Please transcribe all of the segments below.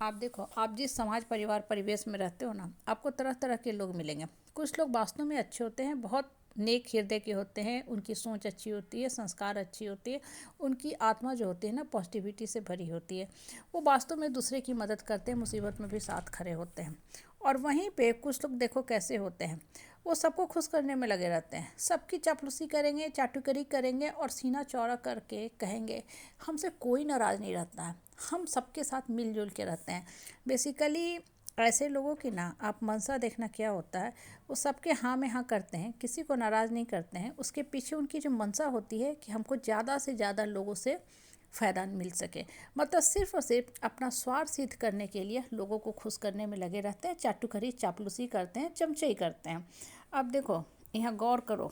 आप देखो, आप जिस समाज परिवार परिवेश में रहते हो ना, आपको तरह तरह के लोग मिलेंगे। कुछ लोग वास्तव में अच्छे होते हैं, बहुत नेक हृदय के होते हैं, उनकी सोच अच्छी होती है, संस्कार अच्छी होती है, उनकी आत्मा जो होती है ना पॉजिटिविटी से भरी होती है। वो वास्तव में दूसरे की मदद करते हैं, मुसीबत में भी साथ खड़े होते हैं। और वहीं पे कुछ लोग देखो कैसे होते हैं, वो सबको खुश करने में लगे रहते हैं, सबकी चापलूसी करेंगे, चाटुकरी करेंगे और सीना चौड़ा करके कहेंगे हमसे कोई नाराज़ नहीं रहता है, हम सबके साथ मिलजुल के रहते हैं। बेसिकली ऐसे लोगों की ना आप मंशा देखना क्या होता है, वो सबके हाँ में हाँ करते हैं, किसी को नाराज़ नहीं करते हैं। उसके पीछे उनकी जो मंशा होती है कि हमको ज़्यादा से ज़्यादा लोगों से फ़ायदा मिल सके, मतलब सिर्फ और सिर्फ अपना स्वार्थ सिद्ध करने के लिए लोगों को खुश करने में लगे रहते हैं, चाटुकरी चापलूसी करते हैं, चमचई करते हैं। अब देखो, यहाँ गौर करो,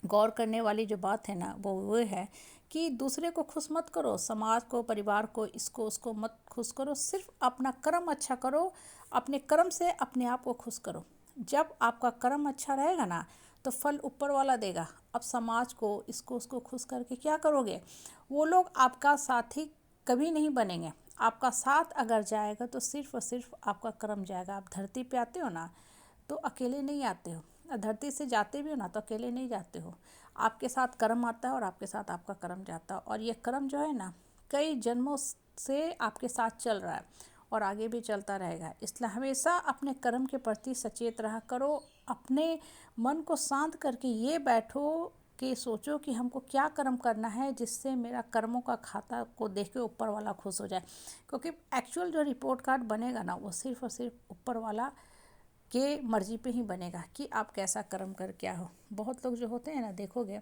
गौर करने वाली जो बात है ना वो है कि दूसरे को खुश मत करो, समाज को, परिवार को, इसको उसको मत खुश करो, सिर्फ अपना कर्म अच्छा करो, अपने कर्म से अपने आप को खुश करो। जब आपका कर्म अच्छा रहेगा ना तो फल ऊपर वाला देगा। अब समाज को, इसको उसको खुश करके क्या करोगे? वो लोग आपका साथी कभी नहीं बनेंगे। आपका साथ अगर जाएगा तो सिर्फ और सिर्फ आपका कर्म जाएगा। आप धरती पे आते हो ना तो अकेले नहीं आते हो, धरती से जाते भी हो ना तो अकेले नहीं जाते हो। आपके साथ कर्म आता है और आपके साथ आपका कर्म जाता है, और ये कर्म जो है ना कई जन्मों से आपके साथ चल रहा है और आगे भी चलता रहेगा। इसलिए हमेशा अपने कर्म के प्रति सचेत रहा करो। अपने मन को शांत करके ये बैठो कि सोचो कि हमको क्या कर्म करना है जिससे मेरा कर्मों का खाता को देख के ऊपर वाला खुश हो जाए। क्योंकि एक्चुअल जो रिपोर्ट कार्ड बनेगा ना वो सिर्फ और सिर्फ ऊपर वाला के मर्जी पे ही बनेगा कि आप कैसा कर्म कर क्या हो। बहुत लोग जो होते हैं ना देखोगे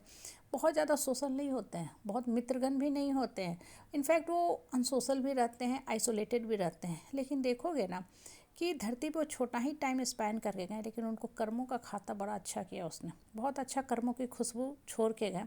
बहुत ज़्यादा सोशल नहीं होते हैं, बहुत मित्रगण भी नहीं होते हैं, इनफैक्ट वो अनसोशल भी रहते हैं, आइसोलेटेड भी रहते हैं। लेकिन देखोगे ना कि धरती पे वो छोटा ही टाइम स्पेंड करके गए, लेकिन उनको कर्मों का खाता बड़ा अच्छा किया, उसने बहुत अच्छा कर्मों की खुशबू छोड़ के गए।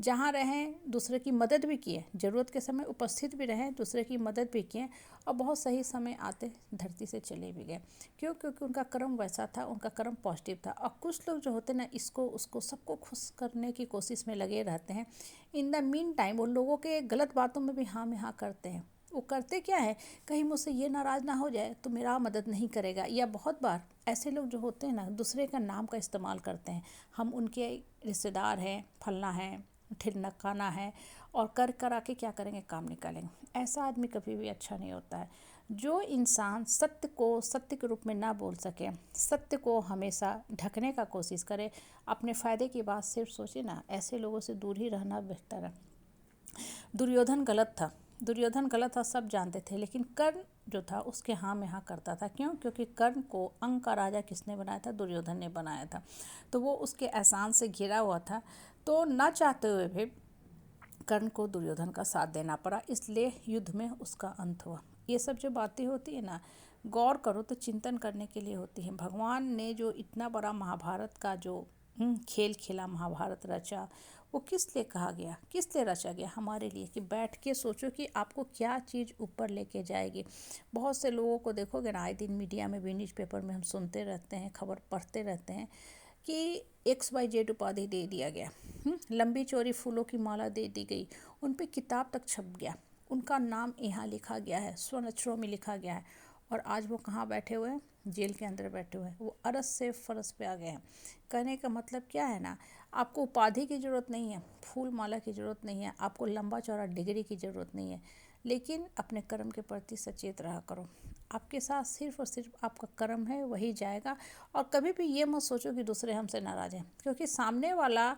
जहाँ रहें दूसरे की मदद भी किए, ज़रूरत के समय उपस्थित भी रहें, दूसरे की मदद भी किए, और बहुत सही समय आते धरती से चले भी गए। क्यों? क्योंकि उनका कर्म वैसा था, उनका कर्म पॉजिटिव था। और कुछ लोग जो होते हैं ना इसको उसको सबको खुश करने की कोशिश में लगे रहते हैं। इन द मीन टाइम वो लोगों के गलत बातों में भी हाँ में हाँ करते हैं। वो करते क्या है, कहीं मुझसे ये नाराज़ ना हो जाए तो मेरा मदद नहीं करेगा। या बहुत बार ऐसे लोग जो होते हैं ना दूसरे का नाम का इस्तेमाल करते हैं, हम उनके रिश्तेदार हैं, फलना है, ठिनकाना है, और कर करा के क्या करेंगे, काम निकालेंगे। ऐसा आदमी कभी भी अच्छा नहीं होता है। जो इंसान सत्य को सत्य के रूप में ना बोल सके, सत्य को हमेशा ढकने का कोशिश करे, अपने फ़ायदे की बात सिर्फ सोचे ना, ऐसे लोगों से दूर ही रहना बेहतर है। दुर्योधन गलत था, दुर्योधन गलत था, सब जानते थे, लेकिन कर्ण जो था उसके हाँ में हाँ करता था। क्यों? क्योंकि कर्ण को अंग का राजा किसने बनाया था? दुर्योधन ने बनाया था। तो वो उसके एहसान से घिरा हुआ था, तो ना चाहते हुए भी कर्ण को दुर्योधन का साथ देना पड़ा, इसलिए युद्ध में उसका अंत हुआ। ये सब जो बातें होती है ना, गौर करो तो चिंतन करने के लिए होती हैं। भगवान ने जो इतना बड़ा महाभारत का जो खेल खेला, महाभारत रचा, वो किस लिए कहा गया, किस लिए रचा गया? हमारे लिए, कि बैठ के सोचो कि आपको क्या चीज़ ऊपर लेके जाएगी। बहुत से लोगों को देखोगे ना, आए दिन मीडिया में भी, न्यूज़पेपर में हम सुनते रहते हैं, खबर पढ़ते रहते हैं कि XYZ उपाधि दे दिया गया, लंबी चौड़ी फूलों की माला दे दी गई, उन पे किताब तक छप गया, उनका नाम यहाँ लिखा गया है, स्वर्ण अक्षरों में लिखा गया है, और आज वो कहाँ बैठे हुए हैं? जेल के अंदर बैठे हुए हैं। वो अरस से फरस पे आ गए हैं। कहने का मतलब क्या है ना, आपको उपाधि की ज़रूरत नहीं है, फूल माला की ज़रूरत नहीं है, आपको लंबा चौड़ा डिग्री की ज़रूरत नहीं है, लेकिन अपने कर्म के प्रति सचेत रहा करो। आपके साथ सिर्फ और सिर्फ आपका कर्म है, वही जाएगा। और कभी भी ये मत सोचो कि दूसरे हमसे नाराज़ हैं, क्योंकि सामने वाला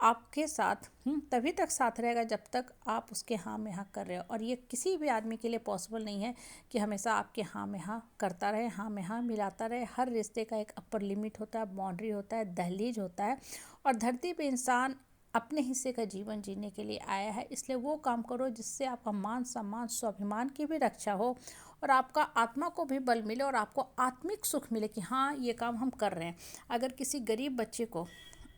आपके साथ तभी तक साथ रहेगा जब तक आप उसके हाँ में हाँ कर रहे हो। और ये किसी भी आदमी के लिए पॉसिबल नहीं है कि हमेशा आपके हाँ में हाँ करता रहे, हाँ में हाँ मिलाता रहे। हर रिश्ते का एक अपर लिमिट होता है, बाउंड्री होता है, दहलीज होता है। और धरती पे इंसान अपने हिस्से का जीवन जीने के लिए आया है, इसलिए वो काम करो जिससे आपका मान सम्मान स्वाभिमान की भी रक्षा हो, और आपका आत्मा को भी बल मिले, और आपको आत्मिक सुख मिले कि हाँ ये काम हम कर रहे हैं। अगर किसी गरीब बच्चे को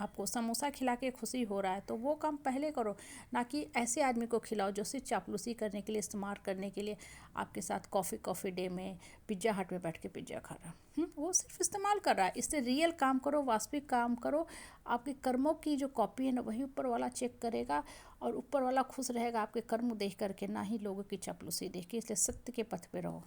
आपको समोसा खिला के खुशी हो रहा है तो वो काम पहले करो, ना कि ऐसे आदमी को खिलाओ जो सिर्फ चापलूसी करने के लिए, इस्तेमाल करने के लिए आपके साथ कॉफ़ी डे में, पिज्ज़ा हट में बैठ के पिज्ज़ा खा रहा है। वो सिर्फ इस्तेमाल कर रहा है। इससे रियल काम करो, वास्तविक काम करो। आपके कर्मों की जो कॉपी है ना वही ऊपर वाला चेक करेगा, और ऊपर वाला खुश रहेगा आपके कर्म देख करके, ना ही लोगों की चापलूसी देख के। इसलिए सत्य के पथ पे रहो।